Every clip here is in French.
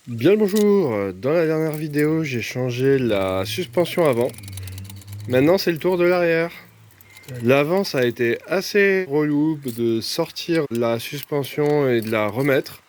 Bien le bonjour, dans la dernière vidéo j'ai changé la suspension avant. Maintenant c'est le tour de l'arrière. L'avant ça a été assez relou de sortir la suspension et de la remettre.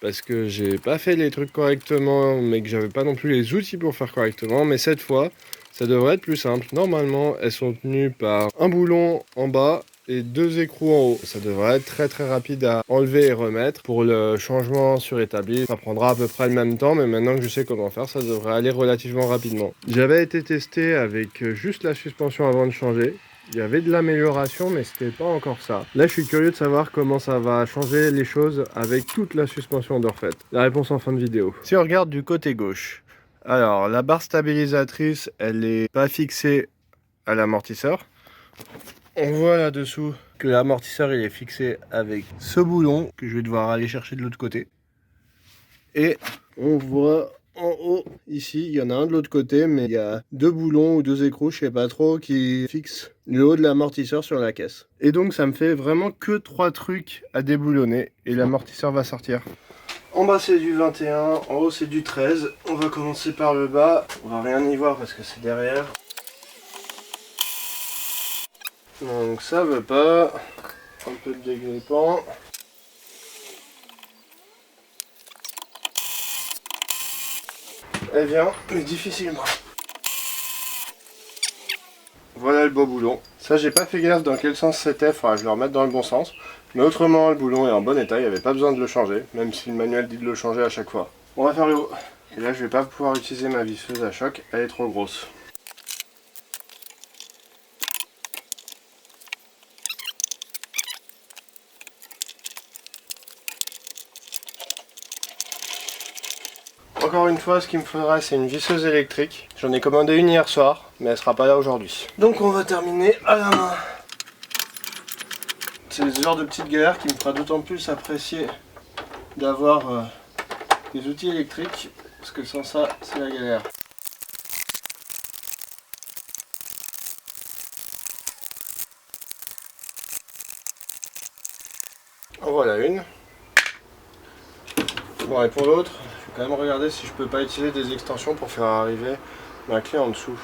Parce que j'ai pas fait les trucs correctement mais que j'avais pas non plus les outils pour faire correctement. Mais cette fois ça devrait être plus simple. Normalement elles sont tenues par un boulon en bas et deux écrous en haut. Ça devrait être très rapide à enlever et remettre. Pour le changement sur établi, ça prendra à peu près le même temps, mais maintenant que je sais comment faire, ça devrait aller relativement rapidement. J'avais été testé avec juste la suspension avant de changer. Il y avait de l'amélioration, mais c'était pas encore ça. Là, je suis curieux de savoir comment ça va changer les choses avec toute la suspension de refaite. La réponse en fin de vidéo. Si on regarde du côté gauche, alors la barre stabilisatrice, elle est pas fixée à l'amortisseur. On voit là-dessous que l'amortisseur il est fixé avec ce boulon que je vais devoir aller chercher de l'autre côté. Et on voit en haut, ici, il y en a un de l'autre côté, mais il y a deux boulons ou deux écrous, je sais pas trop, qui fixent le haut de l'amortisseur sur la caisse. Et donc ça me fait vraiment que trois trucs à déboulonner et l'amortisseur va sortir. En bas c'est du 21, en haut c'est du 13. On va commencer par le bas. On va rien y voir parce que c'est derrière. Donc ça veut pas. Un peu de dégrippant. Elle vient, mais difficilement. Voilà le beau boulon. Ça j'ai pas fait gaffe dans quel sens c'était, faudra que je le remette dans le bon sens. Mais autrement le boulon est en bon état, il n'y avait pas besoin de le changer, même si le manuel dit de le changer à chaque fois. On va faire le haut. Et là je vais pas pouvoir utiliser ma visseuse à choc, elle est trop grosse. Encore une fois, ce qu'il me faudra, c'est une visseuse électrique. J'en ai commandé une hier soir, mais elle sera pas là aujourd'hui. Donc on va terminer à la main. C'est ce genre de petite galère qui me fera d'autant plus apprécier d'avoir des outils électriques, parce que sans ça, c'est la galère. En voilà une. Bon, et pour l'autre, je vais quand même regarder si je peux pas utiliser des extensions pour faire arriver ma clé en dessous.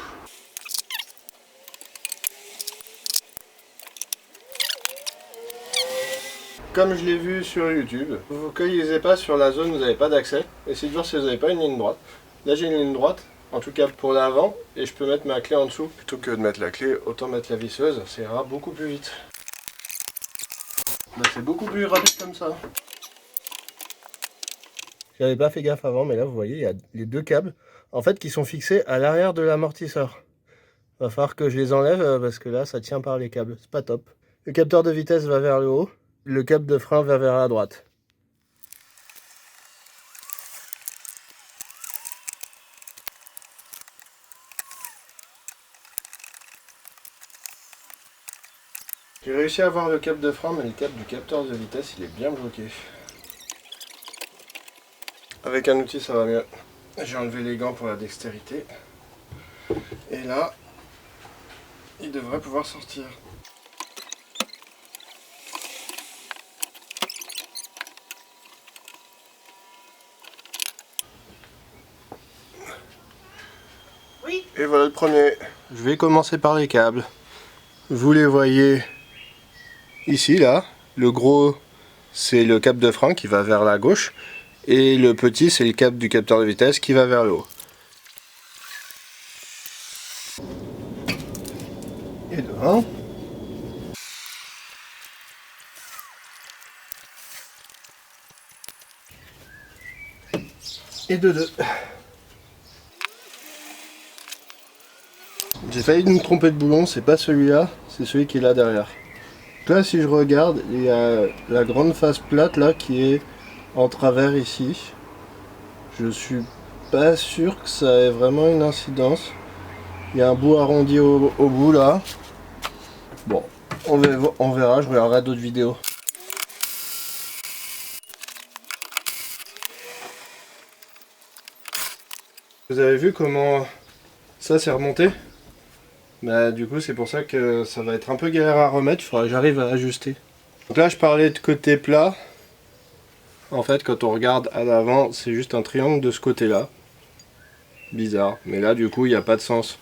Comme je l'ai vu sur YouTube, vous ne vous focalisez pas sur la zone où vous n'avez pas d'accès. Essayez de voir si vous n'avez pas une ligne droite. Là j'ai une ligne droite, en tout cas pour l'avant, et je peux mettre ma clé en dessous. Plutôt que de mettre la clé, autant mettre la visseuse, ça ira beaucoup plus vite. Bah, c'est beaucoup plus rapide comme ça. J'avais pas fait gaffe avant, mais là vous voyez, il y a les deux câbles en fait qui sont fixés à l'arrière de l'amortisseur. Va falloir que je les enlève parce que là ça tient par les câbles, c'est pas top. Le capteur de vitesse va vers le haut, le câble de frein va vers la droite. J'ai réussi à avoir le câble de frein, mais le câble du capteur de vitesse il est bien bloqué. Avec un outil ça va mieux. J'ai enlevé les gants pour la dextérité. Et là, il devrait pouvoir sortir. Oui. Et voilà le premier. Je vais commencer par les câbles. Vous les voyez ici, là. Le gros, c'est le câble de frein qui va vers la gauche. Et le petit, c'est le câble du capteur de vitesse qui va vers le haut. Et devant. Et de deux. J'ai failli me tromper de boulon, c'est pas celui-là, c'est celui qui est là derrière. Là, si je regarde, il y a la grande face plate là qui est en travers ici. Je suis pas sûr que ça ait vraiment une incidence. Il y a un bout arrondi au bout là. Bon, on verra, je regarderai d'autres vidéos. Vous avez vu comment ça s'est remonté? Bah du coup c'est pour ça que ça va être un peu galère à remettre, il faudra que j'arrive à ajuster. Donc là je parlais de côté plat. En fait, quand on regarde à l'avant, c'est juste un triangle de ce côté-là. Bizarre, mais là du coup il n'y a pas de sens.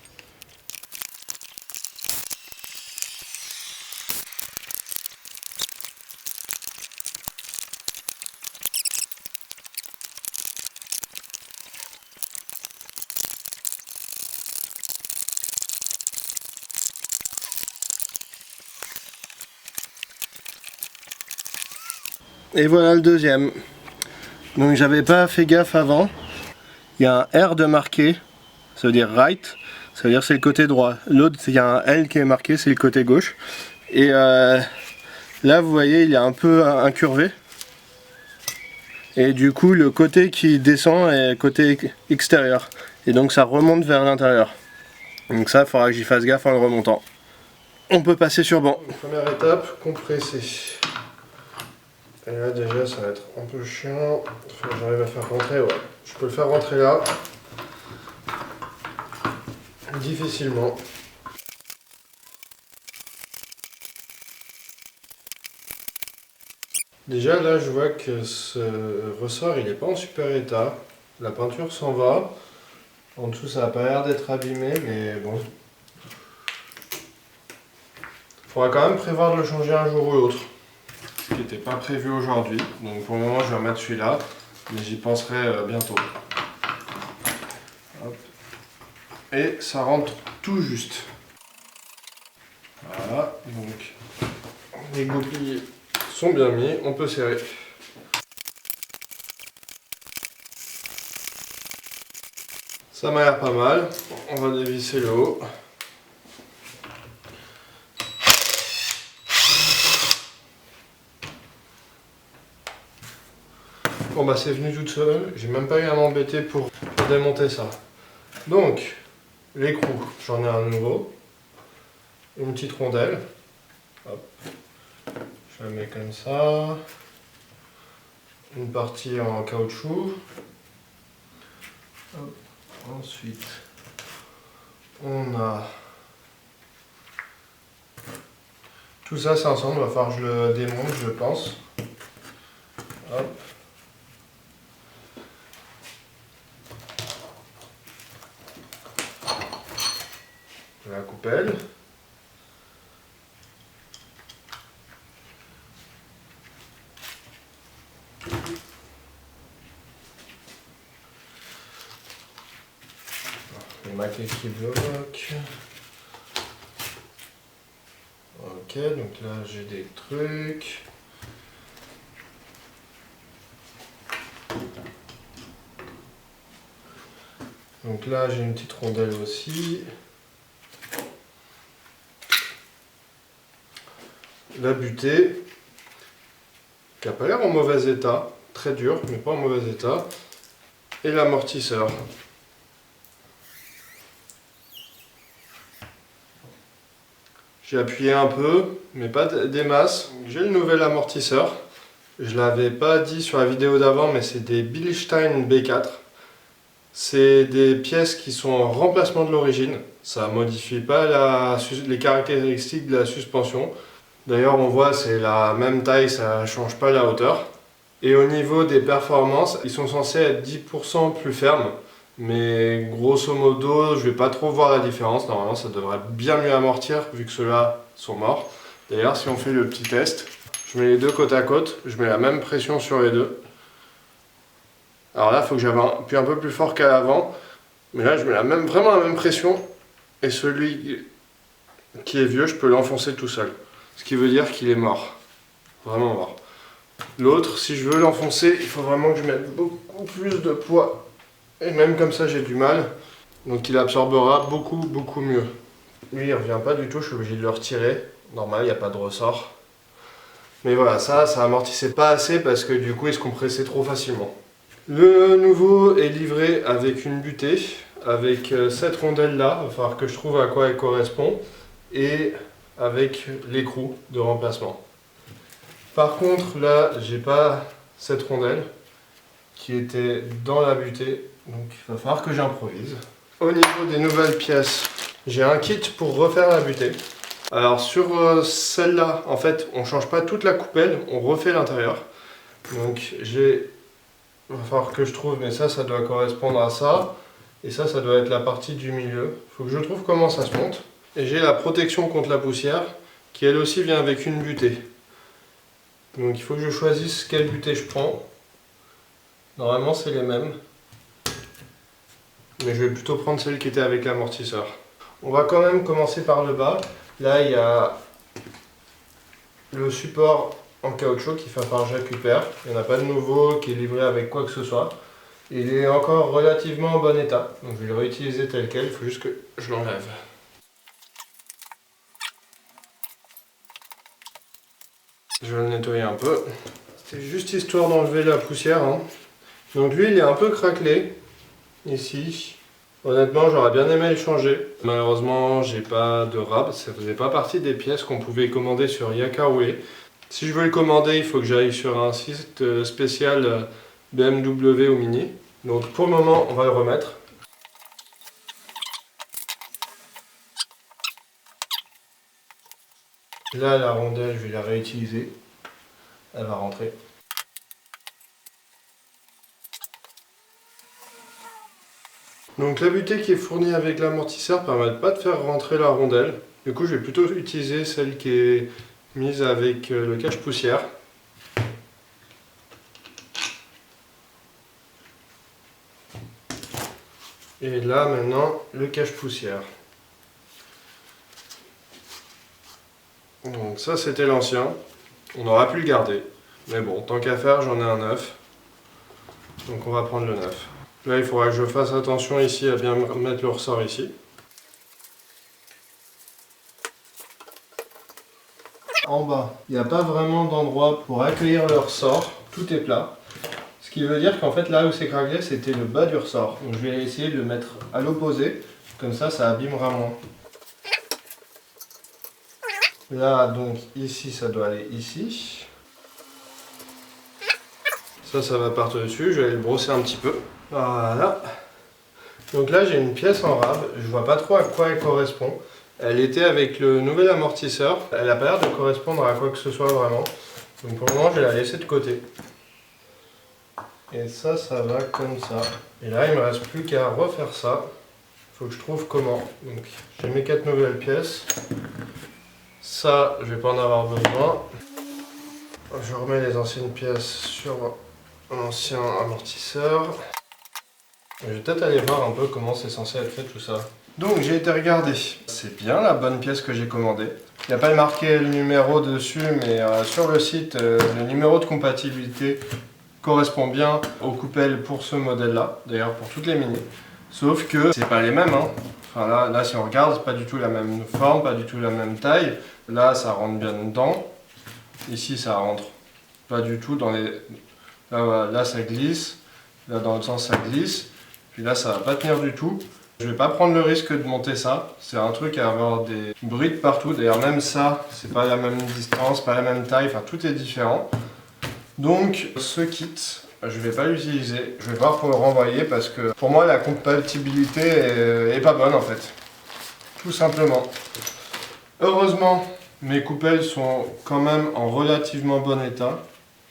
Et voilà le deuxième. Donc j'avais pas fait gaffe avant. Il y a un R de marqué, ça veut dire right, ça veut dire c'est le côté droit. L'autre, il y a un L qui est marqué, c'est le côté gauche. Et là vous voyez, il est un peu incurvé. Et du coup le côté qui descend est le côté extérieur. Et donc ça remonte vers l'intérieur. Donc ça, il faudra que j'y fasse gaffe en le remontant. On peut passer sur banc. Première étape, compresser. Et là déjà ça va être un peu chiant. J'arrive à faire rentrer, ouais. Je peux le faire rentrer là. Difficilement. Déjà là je vois que ce ressort il n'est pas en super état. La peinture s'en va. En dessous ça n'a pas l'air d'être abîmé, mais bon. Il faudra quand même prévoir de le changer un jour ou l'autre. Ce qui n'était pas prévu aujourd'hui. Donc pour le moment je vais remettre celui-là. Mais j'y penserai bientôt. Hop. Et ça rentre tout juste. Voilà, donc les goupilles sont bien mis, on peut serrer. Ça m'a l'air pas mal, on va dévisser le haut. Bon bah c'est venu toute seule, j'ai même pas eu à m'embêter pour démonter ça. Donc, l'écrou, j'en ai un nouveau. Une petite rondelle. Hop. Je la mets comme ça. Une partie en caoutchouc. Hop. Ensuite, on a tout ça, c'est ensemble. Il va falloir que je le démonte, je pense. Hop. La coupelle. Les maquets qui bloquent. Ok, donc là j'ai des trucs. Donc là j'ai une petite rondelle aussi. La butée, qui n'a pas l'air en mauvais état, très dur, mais pas en mauvais état. Et l'amortisseur. J'ai appuyé un peu, mais pas des masses. J'ai le nouvel amortisseur. Je ne l'avais pas dit sur la vidéo d'avant, mais c'est des Bilstein B4. C'est des pièces qui sont en remplacement de l'origine. Ça ne modifie pas les caractéristiques de la suspension. D'ailleurs, on voit c'est la même taille, ça ne change pas la hauteur. Et au niveau des performances, ils sont censés être 10% plus fermes. Mais grosso modo, je vais pas trop voir la différence. Normalement, ça devrait bien mieux amortir vu que ceux-là sont morts. D'ailleurs, si on fait le petit test, je mets les deux côte à côte, je mets la même pression sur les deux. Alors là, il faut que j'appuie un peu plus fort qu'à l'avant. Mais là, je mets vraiment la même pression. Et celui qui est vieux, je peux l'enfoncer tout seul. Ce qui veut dire qu'il est mort. Vraiment mort. L'autre, si je veux l'enfoncer, il faut vraiment que je mette beaucoup plus de poids. Et même comme ça, j'ai du mal. Donc il absorbera beaucoup mieux. Lui, il revient pas du tout, je suis obligé de le retirer. Normal, il n'y a pas de ressort. Mais voilà, ça amortissait pas assez parce que du coup, il se compressait trop facilement. Le nouveau est livré avec une butée, avec cette rondelle-là. Il va falloir que je trouve à quoi elle correspond. Et avec l'écrou de remplacement. Par contre, là, j'ai pas cette rondelle qui était dans la butée. Donc il va falloir que j'improvise. Au niveau des nouvelles pièces, j'ai un kit pour refaire la butée. Alors sur celle-là, en fait, on ne change pas toute la coupelle, on refait l'intérieur. Donc il va falloir que je trouve, mais ça doit correspondre à ça. Et ça doit être la partie du milieu. Il faut que je trouve comment ça se monte. Et j'ai la protection contre la poussière, qui elle aussi vient avec une butée. Donc il faut que je choisisse quelle butée je prends. Normalement c'est les mêmes. Mais je vais plutôt prendre celle qui était avec l'amortisseur. On va quand même commencer par le bas. Là il y a le support en caoutchouc qu'il va falloir que je récupère. Il n'y en a pas de nouveau qui est livré avec quoi que ce soit. Il est encore relativement en bon état. Donc je vais le réutiliser tel quel, il faut juste que je l'enlève. Je vais le nettoyer un peu. C'est juste histoire d'enlever la poussière, hein. Donc lui il est un peu craquelé ici. Honnêtement j'aurais bien aimé le changer. Malheureusement j'ai pas de rab, ça faisait pas partie des pièces qu'on pouvait commander sur Yakaway. Si je veux le commander il faut que j'aille sur un site spécial BMW ou Mini. Donc pour le moment on va le remettre. Là la rondelle je vais la réutiliser. Elle va rentrer. Donc la butée qui est fournie avec l'amortisseur ne permet pas de faire rentrer la rondelle. Du coup je vais plutôt utiliser celle qui est mise avec le cache-poussière. Et là maintenant le cache-poussière. Donc ça c'était l'ancien. On aurait pu le garder. Mais bon, tant qu'à faire j'en ai un neuf. Donc on va prendre le neuf. Là il faudra que je fasse attention ici à bien mettre le ressort ici. En bas, il n'y a pas vraiment d'endroit pour accueillir le ressort, tout est plat. Ce qui veut dire qu'en fait là où c'est craquelé c'était le bas du ressort. Donc je vais essayer de le mettre à l'opposé, comme ça abîmera moins. Là donc ici ça doit aller ici. Ça va par-dessus, je vais le brosser un petit peu. Voilà. Donc là j'ai une pièce en rab, je vois pas trop à quoi elle correspond. Elle était avec le nouvel amortisseur, elle n'a pas l'air de correspondre à quoi que ce soit vraiment. Donc pour le moment je vais la laisser de côté. Et ça va comme ça. Et là il me reste plus qu'à refaire ça. Il faut que je trouve comment. Donc j'ai mes 4 nouvelles pièces. Ça je vais pas en avoir besoin. Je remets les anciennes pièces sur l'ancien amortisseur. Je vais peut-être aller voir un peu comment c'est censé être fait tout ça. Donc j'ai été regarder. C'est bien la bonne pièce que j'ai commandée. Il n'y a pas marqué le numéro dessus, mais sur le site, le numéro de compatibilité correspond bien aux coupelles pour ce modèle-là. D'ailleurs pour toutes les Mini. Sauf que c'est pas les mêmes, hein. Enfin là si on regarde, c'est pas du tout la même forme, pas du tout la même taille. Là ça rentre bien dedans. Ici ça rentre pas du tout dans les... Là ça glisse. Là dans le sens ça glisse. Puis là ça va pas tenir du tout. Je vais pas prendre le risque de monter ça. C'est un truc à avoir des brides partout. D'ailleurs même ça, c'est pas la même distance, pas la même taille, enfin tout est différent. Donc ce kit, je vais pas l'utiliser. Je vais voir pour le renvoyer parce que pour moi la compatibilité est pas bonne en fait. Tout simplement. Heureusement, mes coupelles sont quand même en relativement bon état.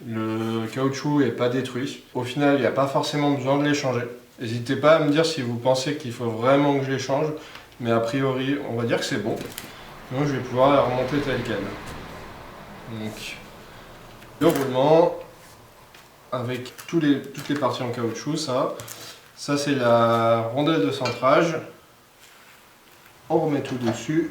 Le caoutchouc est pas détruit. Au final, il n'y a pas forcément besoin de les changer. N'hésitez pas à me dire si vous pensez qu'il faut vraiment que je les change. Mais a priori, on va dire que c'est bon. Donc je vais pouvoir la remonter telle quelle. Donc, le roulement avec toutes les parties en caoutchouc, ça c'est la rondelle de centrage. On remet tout dessus.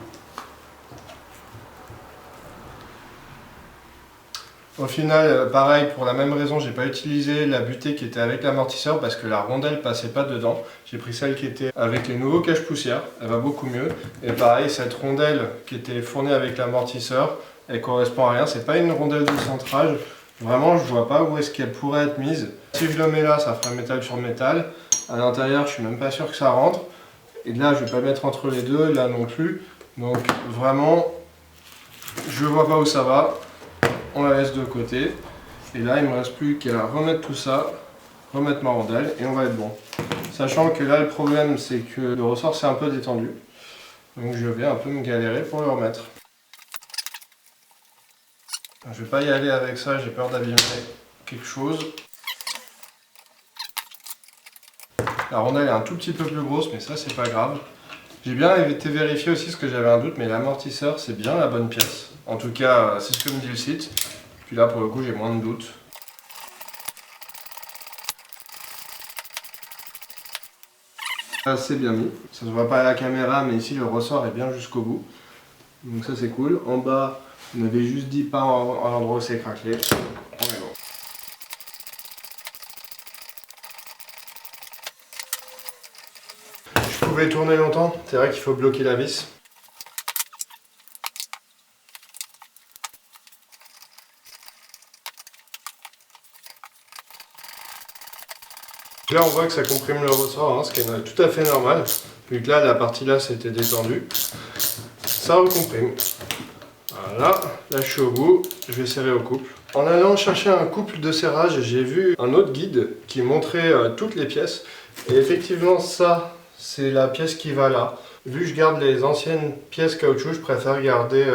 Au final, pareil, pour la même raison, j'ai pas utilisé la butée qui était avec l'amortisseur parce que la rondelle passait pas dedans. J'ai pris celle qui était avec les nouveaux cache-poussière, elle va beaucoup mieux. Et pareil, cette rondelle qui était fournie avec l'amortisseur, elle correspond à rien. C'est pas une rondelle de centrage. Vraiment, je vois pas où est-ce qu'elle pourrait être mise. Si je le mets là, ça fera métal sur métal. À l'intérieur, je suis même pas sûr que ça rentre. Et là, je vais pas mettre entre les deux, là non plus. Donc vraiment, je vois pas où ça va. On la laisse de côté. Et là, il me reste plus qu'à remettre tout ça, remettre ma rondelle et on va être bon. Sachant que là, le problème, c'est que le ressort s'est un peu détendu. Donc je vais un peu me galérer pour le remettre. Je vais pas y aller avec ça, j'ai peur d'abîmer. quelque chose. La rondelle est un tout petit peu plus grosse, mais ça c'est pas grave. J'ai bien été vérifier aussi parce que j'avais un doute, mais l'amortisseur c'est bien la bonne pièce. En tout cas, c'est ce que me dit le site. Puis là pour le coup j'ai moins de doute. C'est bien mis. Ça se voit pas à la caméra, mais ici le ressort est bien jusqu'au bout. Donc ça c'est cool. En bas, on avait juste dit pas à l'endroit où c'est craquelé. On est bon. Je pouvais tourner longtemps. C'est vrai qu'il faut bloquer la vis. Là on voit que ça comprime le ressort, hein, ce qui est tout à fait normal. Vu que là la partie là s'était détendue. Ça recomprime. Voilà, là je suis au bout, je vais serrer au couple. En allant chercher un couple de serrage, j'ai vu un autre guide qui montrait toutes les pièces. Et effectivement ça, c'est la pièce qui va là. Vu que je garde les anciennes pièces caoutchouc, je préfère garder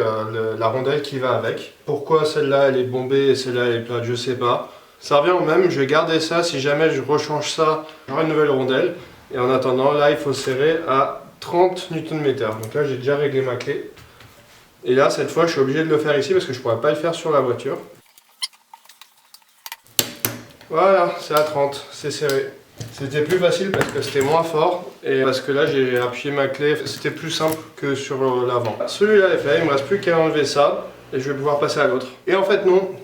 la rondelle qui va avec. Pourquoi celle-là elle est bombée et celle-là elle est plate, je sais pas. Ça revient au même, je vais garder ça, si jamais je rechange ça, j'aurai une nouvelle rondelle. Et en attendant, là il faut serrer à 30 Nm. Donc là j'ai déjà réglé ma clé. Et là, cette fois, je suis obligé de le faire ici parce que je ne pourrais pas le faire sur la voiture. Voilà, c'est à 30, c'est serré. C'était plus facile parce que c'était moins fort et parce que là, j'ai appuyé ma clé. C'était plus simple que sur l'avant. Celui-là est fait, il me reste plus qu'à enlever ça et je vais pouvoir passer à l'autre. Et en fait, non,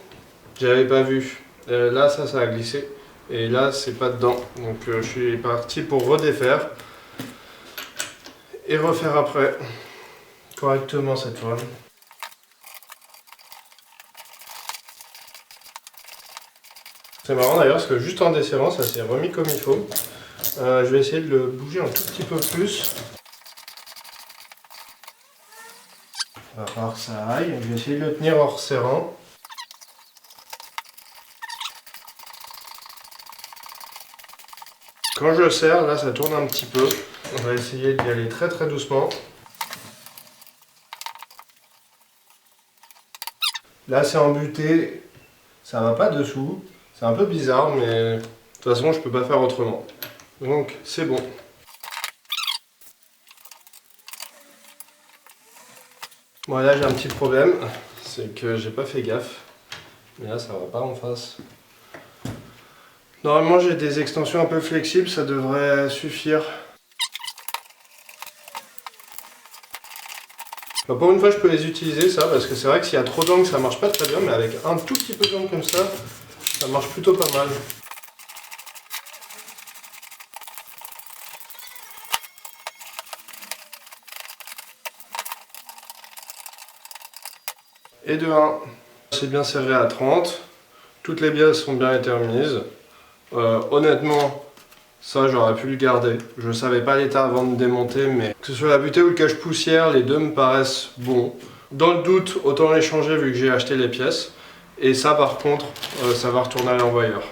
j'avais pas vu. Là, ça a glissé et là, c'est pas dedans. Donc, je suis parti pour redéfaire et refaire après. Correctement cette fois. C'est marrant d'ailleurs parce que juste en desserrant ça s'est remis comme il faut. Je vais essayer de le bouger un tout petit peu plus. On va voir que ça aille. Je vais essayer de le tenir en resserrant. Quand je le serre, là ça tourne un petit peu. On va essayer d'y aller très très doucement. Là c'est embuté, ça va pas dessous. C'est un peu bizarre mais de toute façon je peux pas faire autrement. Donc c'est bon. Bon là j'ai un petit problème, c'est que j'ai pas fait gaffe. Mais là ça va pas en face. Normalement j'ai des extensions un peu flexibles, ça devrait suffire. Bah, pour une fois je peux les utiliser ça, parce que c'est vrai que s'il y a trop d'angles ça marche pas très bien, mais avec un tout petit peu d'angle comme ça marche plutôt pas mal. Et de 1, c'est bien serré à 30, toutes les bielles sont bien été remises. Honnêtement, ça j'aurais pu le garder. Je ne savais pas l'état avant de démonter, mais que ce soit la butée ou le cache-poussière, les deux me paraissent bons. Dans le doute, autant les changer vu que j'ai acheté les pièces. Et ça par contre, ça va retourner à l'envoyeur.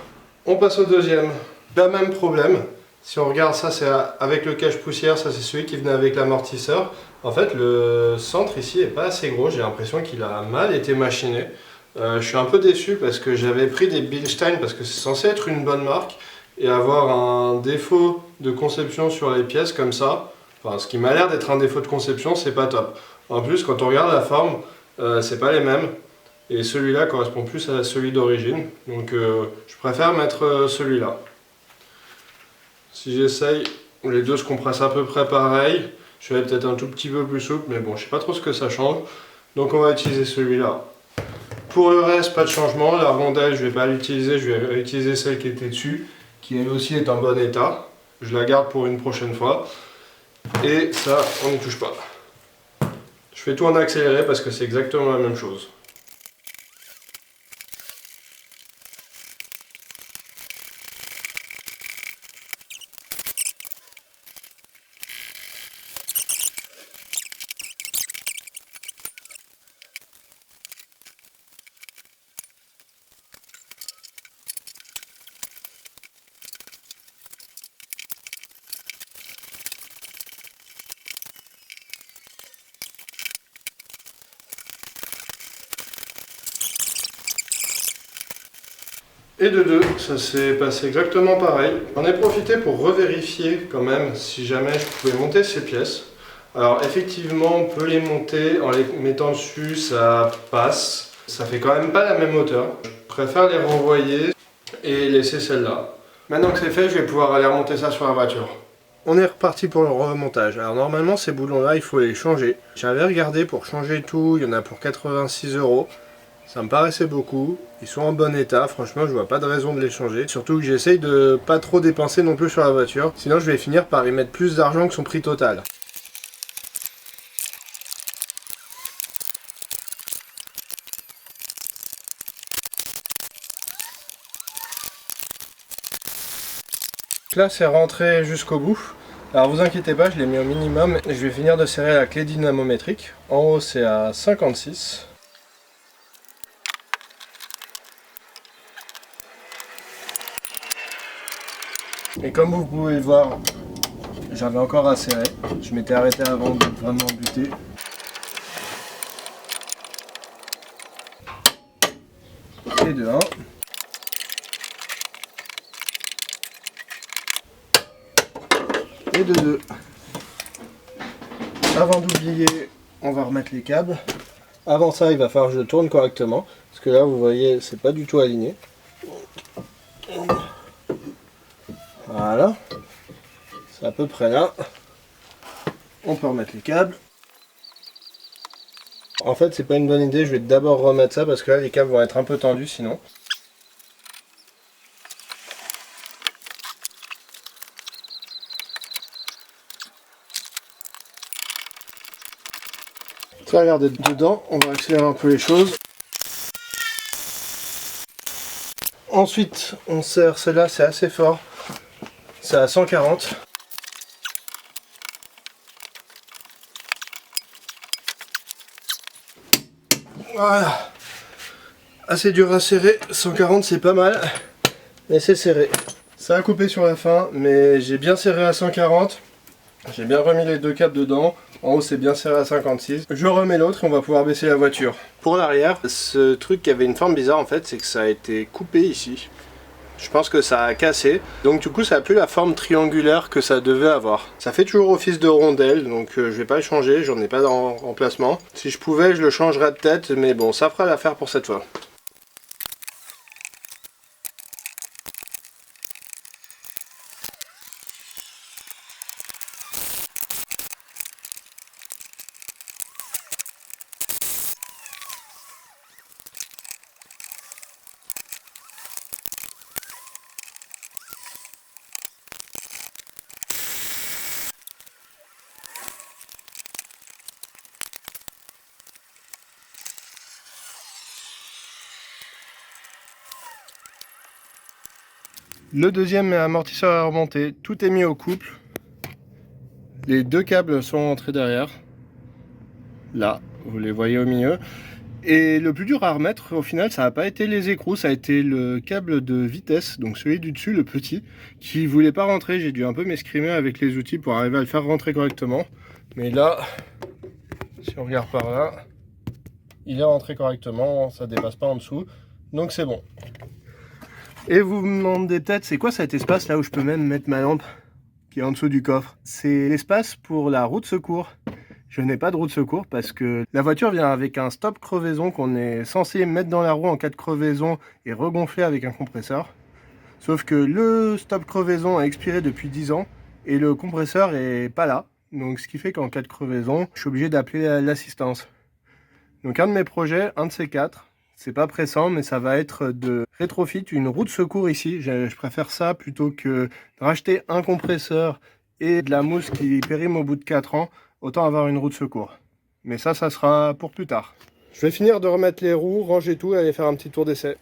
On passe au deuxième. Le même problème. Si on regarde ça, c'est avec le cache-poussière, ça c'est celui qui venait avec l'amortisseur. En fait, le centre ici est pas assez gros, j'ai l'impression qu'il a mal été machiné. Je suis un peu déçu parce que j'avais pris des Bilstein parce que c'est censé être une bonne marque et avoir un défaut de conception sur les pièces comme ça, enfin ce qui m'a l'air d'être un défaut de conception, c'est pas top. En plus, quand on regarde la forme, c'est pas les mêmes et celui-là correspond plus à celui d'origine, donc je préfère mettre celui-là. Si j'essaye, les deux se compressent à peu près pareil. Je vais peut-être un tout petit peu plus souple, mais bon, je sais pas trop ce que ça change. Donc on va utiliser celui-là. Pour le reste, pas de changement. La rondelle, je vais pas l'utiliser, je vais utiliser celle qui était dessus, qui elle aussi est en bon état. Je la garde pour une prochaine fois. Et ça, on n'y touche pas. Je fais tout en accéléré parce que c'est exactement la même chose. Et de deux, ça s'est passé exactement pareil. J'en ai profité pour revérifier quand même si jamais je pouvais monter ces pièces. Alors effectivement, on peut les monter en les mettant dessus, ça passe. Ça fait quand même pas la même hauteur. Je préfère les renvoyer et laisser celle-là. Maintenant que c'est fait, je vais pouvoir aller remonter ça sur la voiture. On est reparti pour le remontage. Alors normalement ces boulons-là, il faut les changer. J'avais regardé pour changer tout, il y en a pour 86 €. Ça me paraissait beaucoup, ils sont en bon état, franchement je vois pas de raison de les changer. Surtout que j'essaye de pas trop dépenser non plus sur la voiture, sinon je vais finir par y mettre plus d'argent que son prix total. Là c'est rentré jusqu'au bout. Alors vous inquiétez pas, je l'ai mis au minimum. Je vais finir de serrer la clé dynamométrique. En haut c'est à 56. Et comme vous pouvez le voir, j'avais encore à serrer. Je m'étais arrêté avant de vraiment buter. Et de 1. Et de 2. Avant d'oublier, on va remettre les câbles. Avant ça, il va falloir que je le tourne correctement. Parce que là, vous voyez, c'est pas du tout aligné. Voilà. C'est à peu près là. On peut remettre les câbles. En fait, c'est pas une bonne idée. Je vais d'abord remettre ça parce que là, les câbles vont être un peu tendus sinon. Ça a l'air d'être dedans. On va accélérer un peu les choses. Ensuite, on serre celle-là, c'est assez fort. C'est à 140. Voilà. Assez dur à serrer. 140, c'est pas mal. Mais c'est serré. Ça a coupé sur la fin, mais j'ai bien serré à 140. J'ai bien remis les deux câbles dedans. En haut, c'est bien serré à 56. Je remets l'autre et on va pouvoir baisser la voiture. Pour l'arrière, ce truc qui avait une forme bizarre en fait, c'est que ça a été coupé ici. Je pense que ça a cassé, donc du coup ça a plus la forme triangulaire que ça devait avoir. Ça fait toujours office de rondelle, donc je vais pas le changer, j'en ai pas en remplacement. Si je pouvais, je le changerais de tête, mais bon, ça fera l'affaire pour cette fois. Le deuxième amortisseur à remonter, tout est mis au couple. Les deux câbles sont entrés derrière. Là, vous les voyez au milieu. Et le plus dur à remettre, au final, ça n'a pas été les écrous, ça a été le câble de vitesse, donc celui du dessus, le petit, qui voulait pas rentrer. J'ai dû un peu m'escrimer avec les outils pour arriver à le faire rentrer correctement. Mais là, si on regarde par là, il est rentré correctement, ça dépasse pas en dessous, donc c'est bon. Et vous me demandez peut-être, c'est quoi cet espace là où je peux même mettre ma lampe qui est en dessous du coffre? C'est l'espace pour la roue de secours. Je n'ai pas de roue de secours parce que la voiture vient avec un stop crevaison qu'on est censé mettre dans la roue en cas de crevaison et regonfler avec un compresseur. Sauf que le stop crevaison a expiré depuis 10 ans et le compresseur est pas là. Donc ce qui fait qu'en cas de crevaison, je suis obligé d'appeler l'assistance. Donc un de mes projets, un de ces quatre, c'est pas pressant, mais ça va être de rétrofit une roue de secours ici. Je préfère ça plutôt que de racheter un compresseur et de la mousse qui périme au bout de 4 ans. Autant avoir une roue de secours. Mais ça sera pour plus tard. Je vais finir de remettre les roues, ranger tout et aller faire un petit tour d'essai.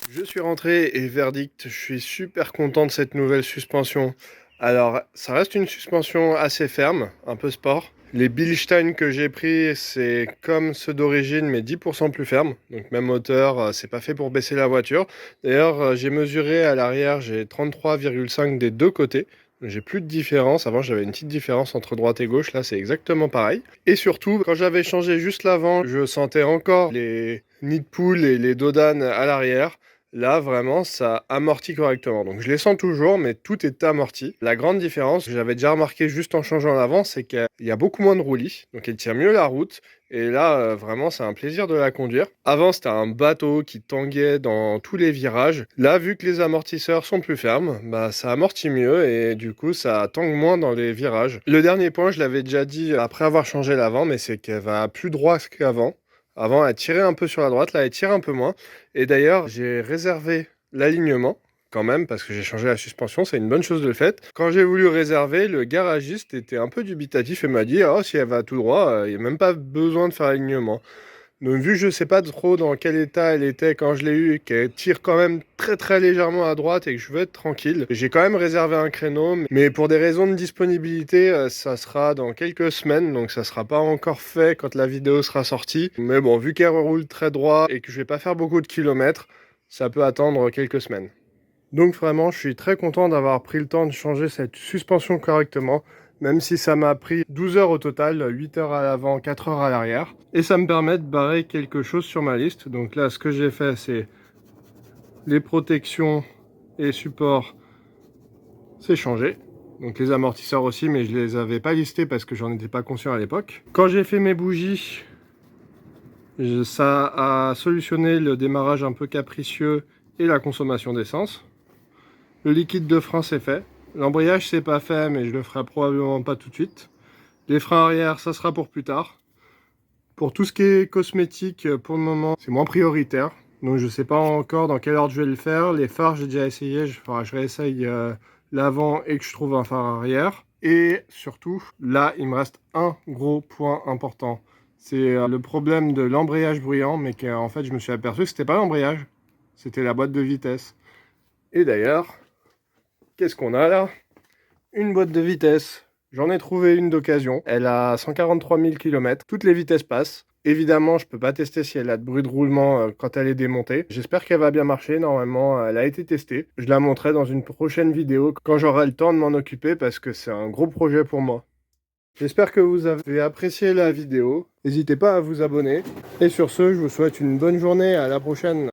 Je suis rentré et verdict, je suis super content de cette nouvelle suspension. Alors, ça reste une suspension assez ferme, un peu sport, Les Bilstein que j'ai pris, c'est comme ceux d'origine, mais 10% plus ferme. Donc même hauteur, c'est pas fait pour baisser la voiture. D'ailleurs, j'ai mesuré à l'arrière, j'ai 33,5 des deux côtés. J'ai plus de différence. Avant, j'avais une petite différence entre droite et gauche. Là, c'est exactement pareil. Et surtout, quand j'avais changé juste l'avant, je sentais encore les nids de poule et les dos d'âne à l'arrière. Là, vraiment, ça amortit correctement. Donc, je les sens toujours, mais tout est amorti. La grande différence, que j'avais déjà remarqué juste en changeant l'avant, c'est qu'il y a beaucoup moins de roulis. Donc, elle tient mieux la route. Et là, vraiment, c'est un plaisir de la conduire. Avant, c'était un bateau qui tanguait dans tous les virages. Là, vu que les amortisseurs sont plus fermes, bah, ça amortit mieux et du coup, ça tangue moins dans les virages. Le dernier point, je l'avais déjà dit après avoir changé l'avant, mais c'est qu'elle va plus droit qu'avant. Avant, elle tirait un peu sur la droite, là, elle tire un peu moins. Et d'ailleurs, j'ai réservé l'alignement quand même, parce que j'ai changé la suspension, c'est une bonne chose de le fait. Quand j'ai voulu réserver, le garagiste était un peu dubitatif et m'a dit « Oh, si elle va tout droit, il n'y a même pas besoin de faire l'alignement ». Donc vu que je sais pas trop dans quel état elle était quand je l'ai eue, et qu'elle tire quand même très très légèrement à droite et que je veux être tranquille, j'ai quand même réservé un créneau, mais pour des raisons de disponibilité, ça sera dans quelques semaines, donc ça sera pas encore fait quand la vidéo sera sortie. Mais bon, vu qu'elle roule très droit et que je vais pas faire beaucoup de kilomètres, ça peut attendre quelques semaines. Donc vraiment, je suis très content d'avoir pris le temps de changer cette suspension correctement, même si ça m'a pris 12 heures au total, 8 heures à l'avant, 4 heures à l'arrière. Et ça me permet de barrer quelque chose sur ma liste. Donc là, ce que j'ai fait, c'est les protections et supports, c'est changé. Donc les amortisseurs aussi, mais je les avais pas listés parce que j'en étais pas conscient à l'époque. Quand j'ai fait mes bougies, ça a solutionné le démarrage un peu capricieux et la consommation d'essence. Le liquide de frein c'est fait. L'embrayage c'est pas fait, mais je le ferai probablement pas tout de suite. Les freins arrière, ça sera pour plus tard. Pour tout ce qui est cosmétique, pour le moment, c'est moins prioritaire. Donc je sais pas encore dans quel ordre je vais le faire. Les phares, j'ai déjà essayé. Je réessaye l'avant et que je trouve un phare arrière. Et surtout, là, il me reste un gros point important. C'est le problème de l'embrayage bruyant, mais qu'en fait, je me suis aperçu que c'était pas l'embrayage. C'était la boîte de vitesse. Et d'ailleurs, qu'est-ce qu'on a là? Une boîte de vitesse. J'en ai trouvé une d'occasion. Elle a 143 000 km. Toutes les vitesses passent. Évidemment, je peux pas tester si elle a de bruit de roulement quand elle est démontée. J'espère qu'elle va bien marcher. Normalement, elle a été testée. Je la montrerai dans une prochaine vidéo quand j'aurai le temps de m'en occuper parce que c'est un gros projet pour moi. J'espère que vous avez apprécié la vidéo. N'hésitez pas à vous abonner. Et sur ce, je vous souhaite une bonne journée. À la prochaine.